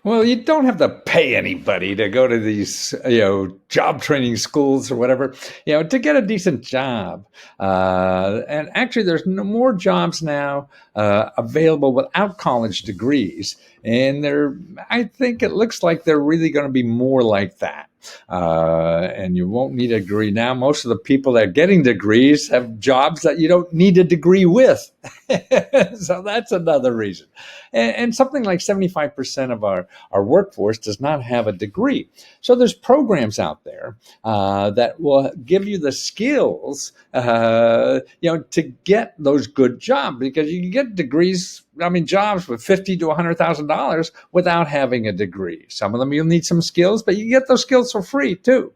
Well, you don't have to pay anybody to go to these, job training schools or whatever, to get a decent job. And actually, there's no more jobs now available without college degrees. And I think it looks like they're really going to be more like that. And you won't need a degree now. Most of the people that are getting degrees have jobs that you don't need a degree with. So that's another reason. And something like 75% of our workforce does not have a degree. So there's programs out there that will give you the skills, to get those good jobs, because you can get degrees. I mean, jobs with $50,000 to $100,000 without having a degree. Some of them you'll need some skills, but you get those skills for free too.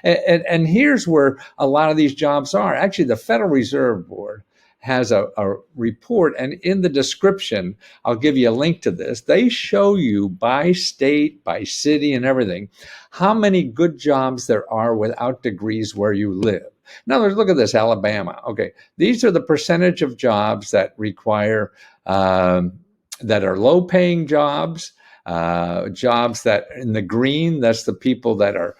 And here's where a lot of these jobs are. Actually, the Federal Reserve Board has a report, and in the description, I'll give you a link to this. They show you by state, by city, and everything, how many good jobs there are without degrees where you live. In other words, look at this, Alabama. Okay, these are the percentage of jobs that require, that are low-paying jobs, jobs that in the green, that's the people that are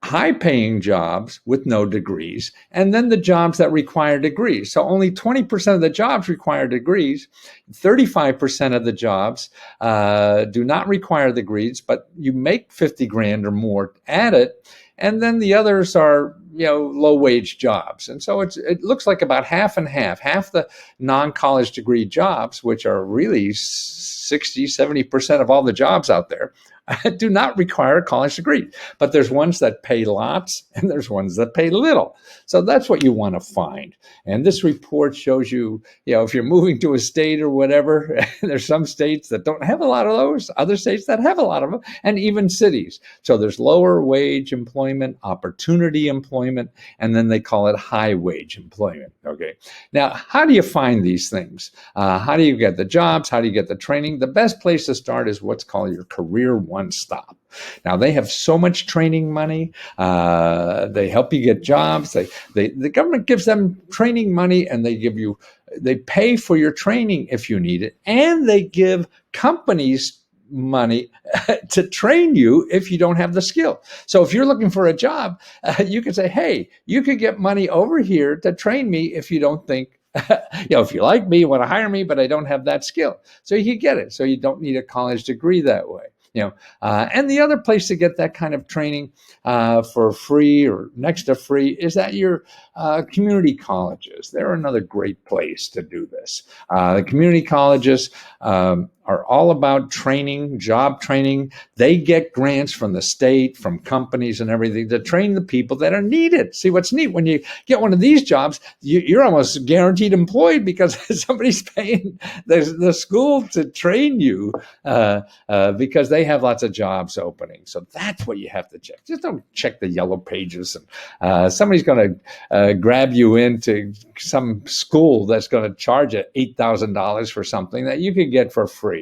high-paying jobs with no degrees, and then the jobs that require degrees. So only 20% of the jobs require degrees. 35% of the jobs do not require degrees, but you make 50 grand or more at it. And then the others are, low-wage jobs. And so it looks like about half and half. Half the non-college degree jobs, which are really 60, 70% of all the jobs out there, do not require a college degree. But there's ones that pay lots and there's ones that pay little. So that's what you want to find. And this report shows you, if you're moving to a state or whatever, there's some states that don't have a lot of those, other states that have a lot of them, and even cities. So there's lower wage employment, opportunity employment, and then they call it high wage employment. Okay. Now, how do you find these things? How do you get the jobs? How do you get the training? The best place to start is what's called your Career One Stop. Now, they have so much training money. They help you get jobs. The government gives them training money, and they pay for your training if you need it, and they give companies money to train you if you don't have the skill. So if you're looking for a job, you can say, hey, you could get money over here to train me if you don't think, if you like me, you want to hire me, but I don't have that skill. So you can get it. So you don't need a college degree that way. And the other place to get that kind of training for free or next to free is at your community colleges. They're another great place to do this. The community colleges are all about training, job training. They get grants from the state, from companies and everything to train the people that are needed. See, what's neat, when you get one of these jobs, you're almost guaranteed employed because somebody's paying the school to train you because they have lots of jobs opening. So that's what you have to check. Just don't check the yellow pages and somebody's going to grab you into some school that's going to charge you $8,000 for something that you could get for free.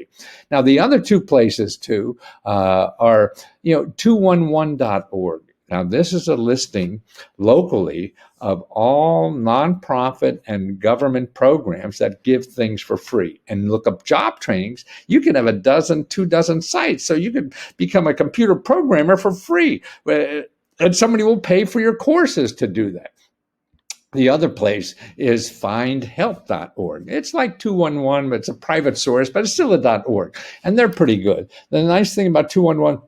Now, the other two places too are 211.org. Now, this is a listing locally of all nonprofit and government programs that give things for free. And look up job trainings. You can have 2 dozen sites. So you could become a computer programmer for free. And somebody will pay for your courses to do that. The other place is findhelp.org. It's like 211, but it's a private source, but it's still a .org. And they're pretty good. The nice thing about 211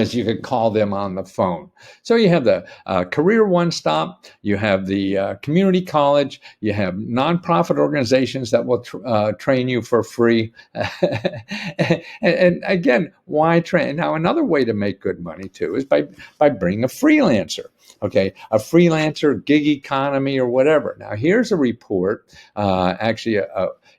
is you can call them on the phone. So you have the Career One Stop, you have the community college, you have nonprofit organizations that will train you for free. and again, why train? Now, another way to make good money too is by bringing a freelancer. Okay, a freelancer, gig economy, or whatever. Now, here's a report,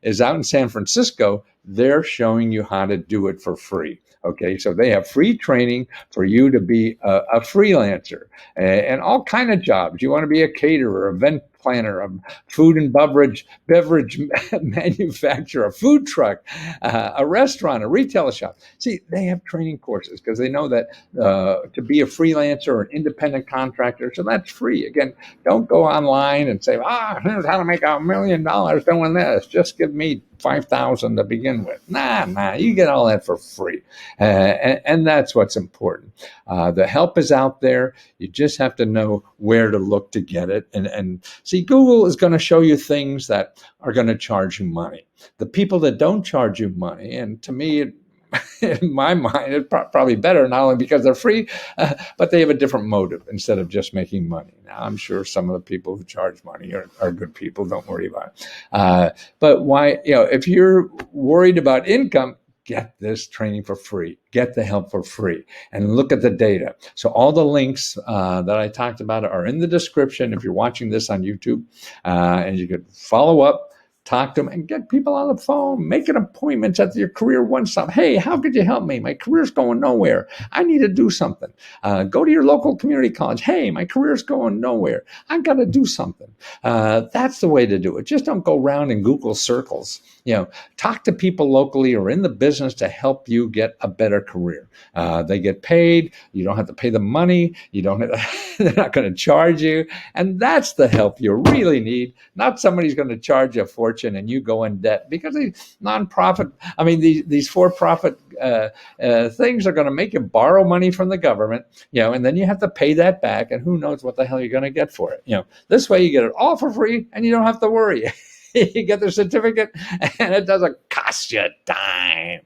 is out in San Francisco. They're showing you how to do it for free. Okay, so they have free training for you to be a freelancer and all kind of jobs. You want to be a caterer, event planner, a food and beverage manufacturer, a food truck, a restaurant, a retail shop. See, they have training courses because they know that to be a freelancer or an independent contractor, so that's free. Again, don't go online and say, here's how to make $1 million doing this. Just give me $5,000 to begin with. Nah, you get all that for free. And that's what's important. The help is out there. You just have to know where to look to get it. And see, Google is going to show you things that are going to charge you money. The people that don't charge you money, and to me, in my mind, it's probably better, not only because they're free, but they have a different motive instead of just making money. Now, I'm sure some of the people who charge money are good people. Don't worry about it. But why, if you're worried about income, get this training for free. Get the help for free and look at the data. So all the links that I talked about are in the description if you're watching this on YouTube, and you could follow up, talk to them, and get people on the phone, making appointments at your career one stop. Hey, how could you help me? My career's going nowhere. I need to do something. Go to your local community college. Hey, my career's going nowhere. I got to do something. That's the way to do it. Just don't go around in Google circles. Talk to people locally or in the business to help you get a better career. They get paid. You don't have to pay them money. They're not going to charge you. And that's the help you really need. Not somebody's going to charge you a fortune and you go in debt, because these nonprofit, these for-profit things are going to make you borrow money from the government, and then you have to pay that back, and who knows what the hell you're going to get for it. This way you get it all for free and you don't have to worry. You get the certificate and it doesn't cost you a dime.